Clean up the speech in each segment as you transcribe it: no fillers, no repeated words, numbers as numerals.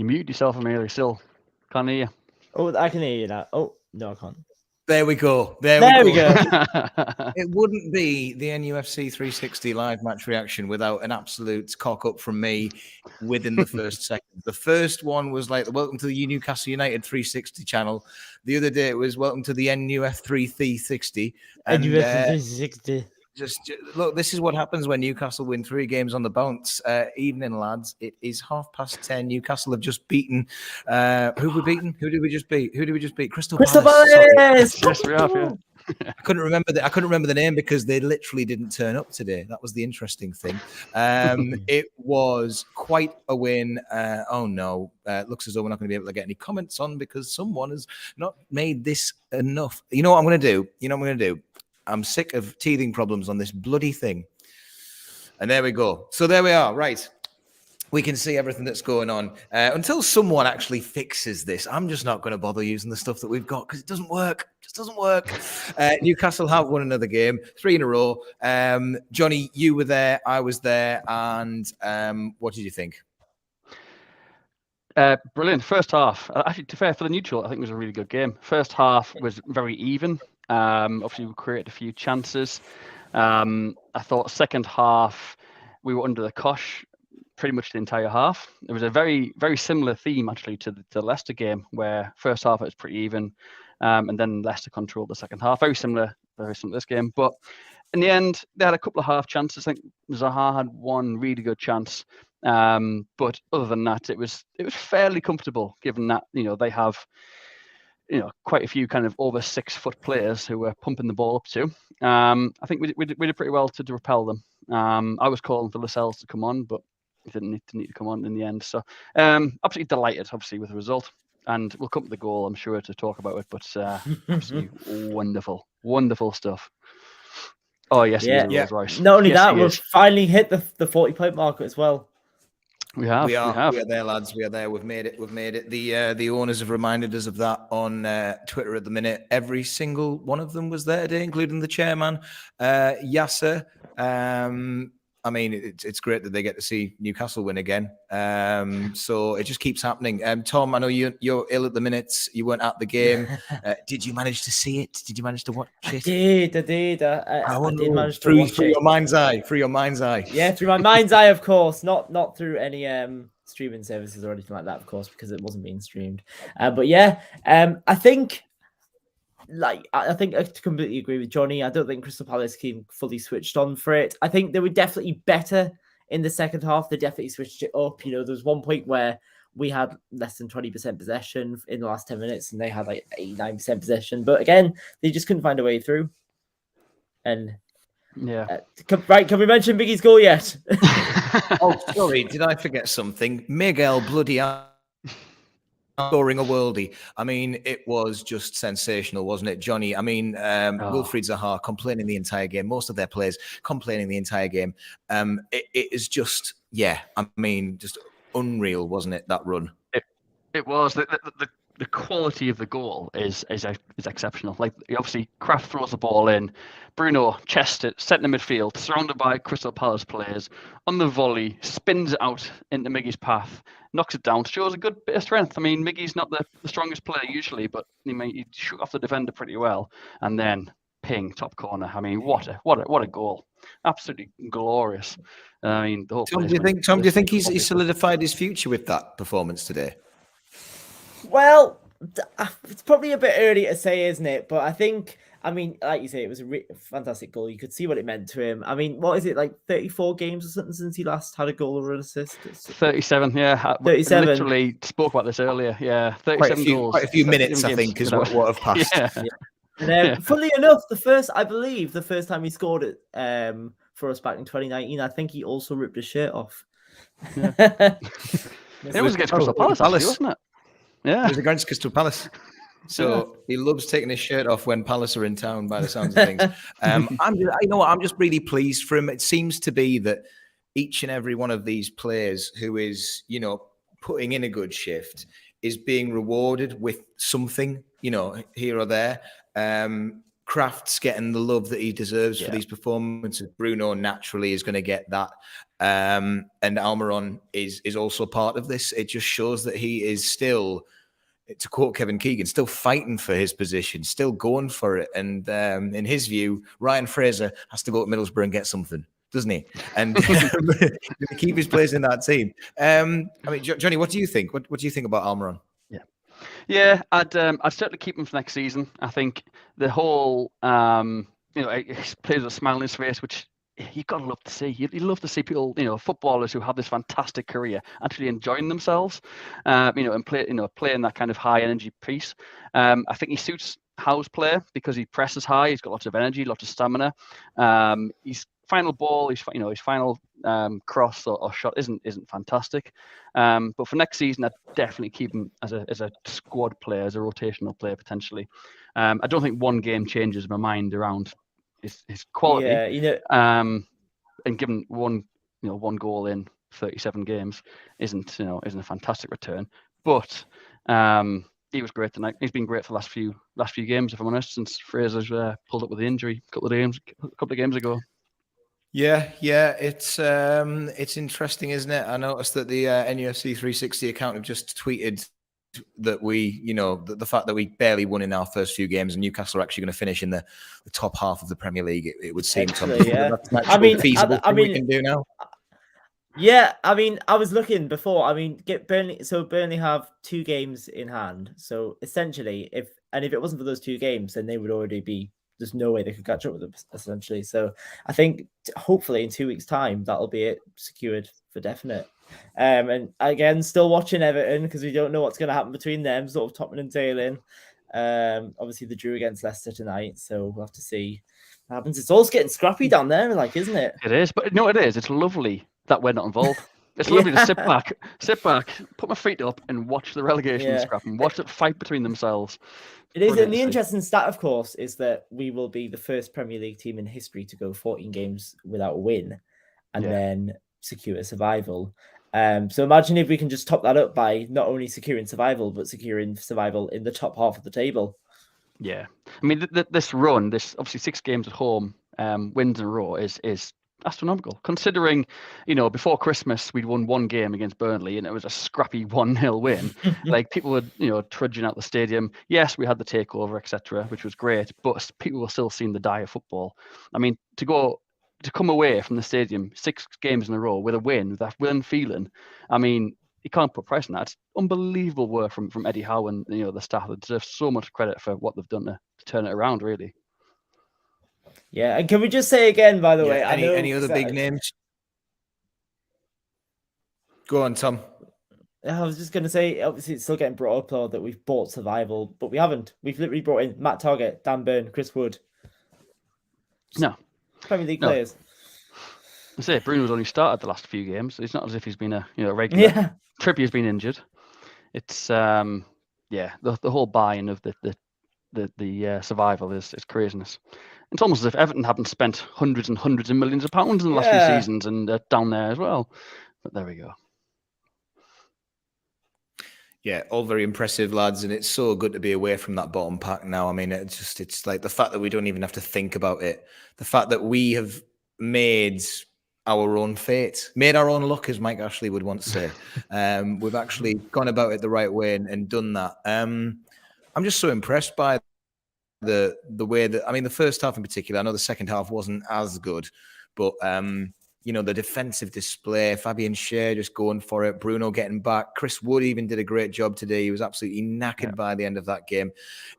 You muted yourself, Amelia. Still can't hear you. Oh, I can hear you now. Oh, no, I can't. There we go. There we go. It wouldn't be the NUFC 360 live match reaction without an absolute cock up from me within the first second. The first one was like, welcome to the Newcastle United 360 channel. The other day it was welcome to the NUF 360. And NUF 360. Just look, this is what happens when Newcastle win 3 games on the bounce. Evening, lads. It is 10:30. Newcastle have just beaten. Who have we beaten? Who did we just beat? Crystal Palace. Yes, we have. Yeah. I couldn't remember the name because they literally didn't turn up today. That was the interesting thing. It was quite a win. Oh no, looks as though we're not going to be able to get any comments on because someone has not made this enough. You know what I'm going to do? I'm sick of teething problems on this bloody thing. And there we go. So there we are. Right. We can see everything that's going on. Until someone actually fixes this, I'm just not going to bother using the stuff that we've got because it doesn't work. It just doesn't work. Newcastle have won another game, 3 in a row. Johnny, you were there. I was there. And what did you think? Brilliant. First half. Actually, to be fair, for the neutral, I think it was a really good game. First half was very even. Obviously, we created a few chances. I thought second half, we were under the cosh pretty much the entire half. It was a very, very similar theme, actually, to the Leicester game, where first half it was pretty even, and then Leicester controlled the second half. Very similar to this game. But in the end, they had a couple of half chances. I think Zaha had one really good chance. But other than that, it was fairly comfortable, given that, they have quite a few kind of over 6 foot players who were pumping the ball up to. I think we did pretty well to repel them. I was calling for Lascelles to come on, but he didn't need to come on in the end. So absolutely delighted, obviously, with the result. And we'll come to the goal, I'm sure, to talk about it. But absolutely wonderful stuff. Oh, yes, yeah. Rolls Royce. Not only that, we've finally hit the 40-point mark as well. We are there, lads. We are there. We've made it. The owners have reminded us of that on Twitter at the minute. Every single one of them was there today, including the chairman, Yasser. I mean, it's great that they get to see Newcastle win again. So it just keeps happening. Tom, I know you're ill at the minute. You weren't at the game. Did you manage to see it? Did you manage to watch it? I did. I did manage to watch it. Through your mind's eye. Through your mind's eye. Yeah, through my mind's eye, of course. Not through any streaming services or anything like that, of course, because it wasn't being streamed. But yeah, I think I completely agree with Johnny. I don't think Crystal Palace came fully switched on for it. I think they were definitely better in the second half. They definitely switched it up. There was one point where we had less than 20% possession in the last 10 minutes and they had like 89% possession. But again, they just couldn't find a way through. And yeah. Can we mention Biggie's goal yet? Oh, sorry. Did I forget something? Miguel bloody scoring a worldie. I mean, it was just sensational, wasn't it, Johnny? I mean, Wilfried Zaha complaining the entire game. Most of their players complaining the entire game. It is just, I mean, just unreal, wasn't it, that run? It was. The quality of the goal is exceptional. Like, obviously, Kraft throws the ball in. Bruno chests it, set in the midfield, surrounded by Crystal Palace players. On the volley, spins it out into Miggy's path, knocks it down, shows a good bit of strength. I mean, Miggy's not the strongest player usually, but he shoot off the defender pretty well. And then ping, top corner. I mean, what a goal! Absolutely glorious. I mean, the whole. Tom, do you think he's solidified his future with that performance today? Well, it's probably a bit early to say, isn't it? But I think, I mean, like you say, it was a fantastic goal. You could see what it meant to him. I mean, what is it, like 34 games or something since he last had a goal or an assist? 37, yeah. 37. We literally spoke about this earlier. Yeah, 37 goals. Quite a few minutes, I think, is what have passed. Yeah. And funnily enough, the first time he scored it for us back in 2019, I think he also ripped his shirt off. Yeah. It was against Crystal Palace, actually, wasn't it? Yeah, it was against Crystal Palace. So he loves taking his shirt off when Palace are in town, by the sounds of things. I'm just really pleased for him. It seems to be that each and every one of these players who is, putting in a good shift is being rewarded with something, here or there. Kraft's getting the love that he deserves for these performances. Bruno naturally is going to get that. And Almirón is also part of this. It just shows that he is still, to quote Kevin Keegan, still fighting for his position, still going for it. And in his view, Ryan Fraser has to go to Middlesbrough and get something, doesn't he? And keep his place in that team. I mean, Johnny, what do you think? What do you think about Almirón? Yeah, I'd certainly keep him for next season. I think the whole, he plays with a smile on his face, which you've got to love to see. You'd love to see people, footballers who have this fantastic career actually enjoying themselves, and playing that kind of high energy piece. I think he suits Howe's play because he presses high. He's got lots of energy, lots of stamina. His final ball, his final cross or shot isn't fantastic. But for next season, I'd definitely keep him as a squad player, as a rotational player potentially. I don't think one game changes my mind around his quality. Yeah, and given one goal in 37 games isn't a fantastic return. But he was great tonight. He's been great for the last few games, if I'm honest, since Fraser's pulled up with the injury a couple of games ago. Yeah, it's interesting, isn't it? I noticed that the NUFC 360 account have just tweeted that we, the fact that we barely won in our first few games, and Newcastle are actually going to finish in the top half of the Premier League. It would seem to yeah. feasible thing we can do now. Yeah, I mean, I was looking before. I mean, Burnley have 2 games in hand. So essentially, if it wasn't for those 2 games, then they would already be. There's no way they could catch up with them, essentially. So I think hopefully in 2 weeks' time, that'll be it secured for definite. And again, still watching Everton because we don't know what's going to happen between them, sort of topping and tailing. Obviously, the drew against Leicester tonight, so we'll have to see what happens. It's all getting scrappy down there, isn't it? It is, but no, it is. It's lovely that we're not involved. It's lovely to sit back, put my feet up, and watch the relegation scrap and watch it fight between themselves. It is, and the interesting stat, of course, is that we will be the first Premier League team in history to go 14 games without a win and then secure survival. So imagine if we can just top that up by not only securing survival, but securing survival in the top half of the table. Yeah. I mean, this run, this obviously 6 games at home, wins in a row is astronomical, considering, before Christmas, we'd won 1 game against Burnley and it was a scrappy 1-0 win. Like, people were, trudging out the stadium. Yes, we had the takeover, etc., which was great, but people were still seeing the die of football. I mean, to come away from the stadium 6 games in a row with a win, with that win feeling, I mean, you can't put price on that. It's unbelievable work from Eddie Howe and the staff. They deserve so much credit for what they've done to turn it around, really. Yeah, and can we just say again, by the way, any other big names? Go on, Tom. I was just going to say, obviously, it's still getting brought up though that we've bought survival, but we haven't. We've literally brought in Matt Targett, Dan Burn, Chris Wood. No. Premier League players. I say Bruno's only started the last few games. It's not as if he's been a regular. Yeah. Trippier's been injured. It's the whole buy-in of the survival is craziness. It's almost as if Everton haven't spent hundreds and hundreds of millions of pounds in the last few seasons and down there as well. But there we go. Yeah, all very impressive, lads, and it's so good to be away from that bottom pack now. I mean, it's like the fact that we don't even have to think about it. The fact that we have made our own fate, made our own luck, as Mike Ashley would once say. We've actually gone about it the right way and done that. I'm just so impressed by the way that, I mean, the first half in particular, I know the second half wasn't as good, but the defensive display, Fabian Schär just going for it, Bruno getting back, Chris Wood even did a great job today. He was absolutely knackered by the end of that game.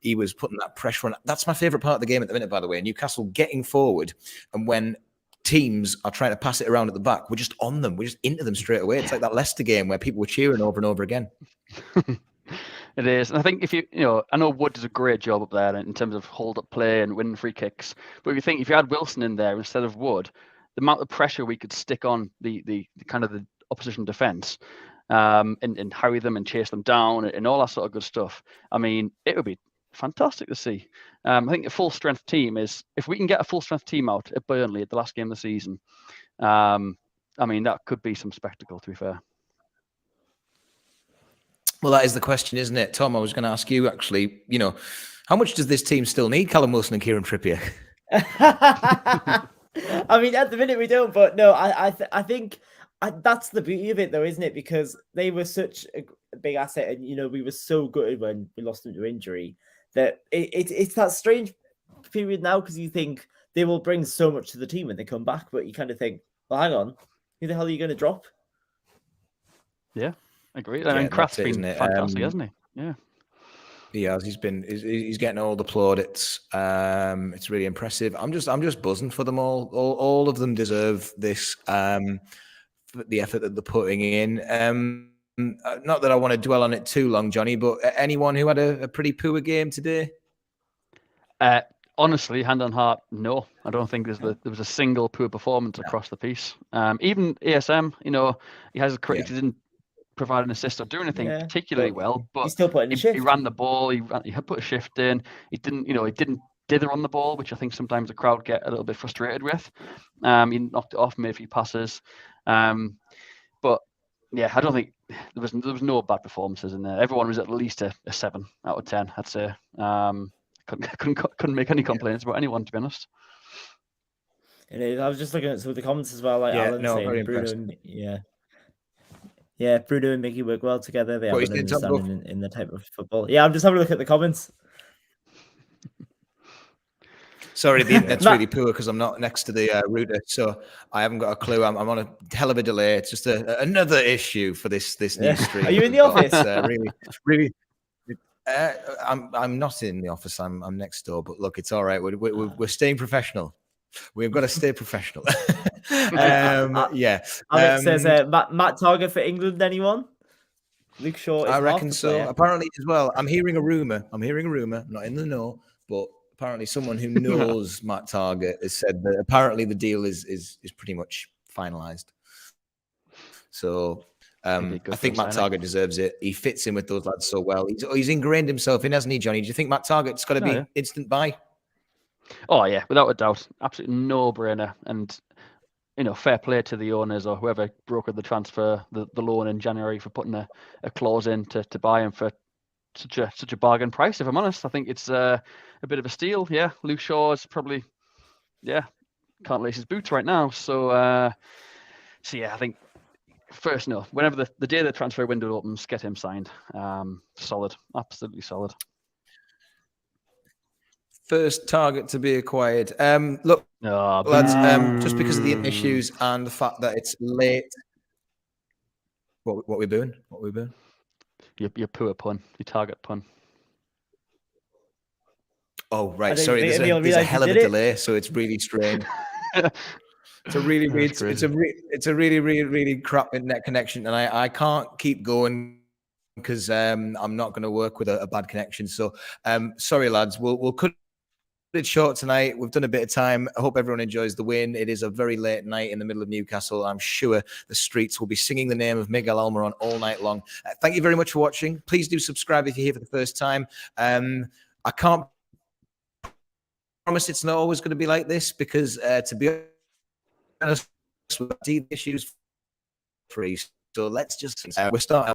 He was putting that pressure on. That's my favourite part of the game at the minute, by the way. Newcastle getting forward, and when teams are trying to pass it around at the back, we're just on them. We're just into them straight away. It's like that Leicester game where people were cheering over and over again. It is. And I think I know Wood does a great job up there in terms of hold-up play and winning free kicks. But if you had Wilson in there instead of Wood, the amount of pressure we could stick on the kind of the opposition defence and harry them and chase them down and all that sort of good stuff. I mean, it would be fantastic to see. I think a full-strength team is, if we can get a full-strength team out at Burnley at the last game of the season, I mean, that could be some spectacle, to be fair. Well, that is the question, isn't it? Tom, I was going to ask you, actually, how much does this team still need Callum Wilson and Kieran Trippier? I mean, at the minute we don't, but no, I think that's the beauty of it, though, isn't it? Because they were such a big asset, and we were so good when we lost them to injury that it's that strange period now because you think they will bring so much to the team when they come back, but you kind of think, well, hang on, who the hell are you going to drop? Yeah, I agree. Yeah, I mean, Kraft's that's it, been isn't it? fantastic, hasn't he? Yeah. He has. He's getting all the plaudits. It's really impressive. I'm just buzzing for them all. All of them deserve this. The effort that they're putting in. Not that I want to dwell on it too long, Johnny, but anyone who had a pretty poor game today? Honestly, hand on heart, no. I don't think there was a single poor performance across the piece. Even ASM, he has critics. He didn't provide an assist or do anything particularly well, but he still put in a shift. He ran the ball. He put a shift in. He didn't dither on the ball, which I think sometimes the crowd get a little bit frustrated with. He knocked it off, made a few passes. But yeah, I don't think there was no bad performances in there. Everyone was at least a 7 out of 10, I'd say. Couldn't make any complaints about anyone, to be honest. I was just looking at some of the comments as well, like Alan saying very Bruno impressive. and Bruno and Mickey work well together. They have an he's understanding in the type of football. Yeah, I'm just having a look at the comments. Sorry, the internet's really poor because I'm not next to the router, so I haven't got a clue. I'm on a hell of a delay. It's just another issue for this new stream. Are you in the office? Really. I'm not in the office. I'm next door. But look, it's all right. We're staying professional. We've got to stay professional. Alex says Matt Target for England. Anyone? Luke Shaw. I reckon so. Apparently, as well. I'm hearing a rumor. I'm not in the know, but apparently, someone who knows Matt Target has said that apparently the deal is pretty much finalized. So. I think Matt Target deserves it. He fits in with those lads so well. He's ingrained himself in, hasn't he, Johnny? Do you think Matt Target's got to be instant buy? Oh yeah, without a doubt, absolutely no brainer. And fair play to the owners or whoever brokered the transfer, the loan in January for putting a clause in to buy him for such a bargain price. If I'm honest, I think it's a bit of a steal. Yeah, Luke Shaw is probably can't lace his boots right now. So yeah, I think. First, whenever the day the transfer window opens, get him signed. Solid, absolutely solid. First target to be acquired. Look, lads, just because of the issues and the fact that it's late. What we're doing? Your poor pun, your target pun. Oh right, sorry. There's a hell of a delay, so it's really strange. It's a really crap internet connection, and I can't keep going because I'm not going to work with a bad connection. So sorry, lads. We'll cut it short tonight. We've done a bit of time. I hope everyone enjoys the win. It is a very late night in the middle of Newcastle. I'm sure the streets will be singing the name of Miguel Almirón all night long. Thank you very much for watching. Please do subscribe if you're here for the first time. I can't promise it's not always going to be like this because to be honest, with deep issues free. So let's just we're starting.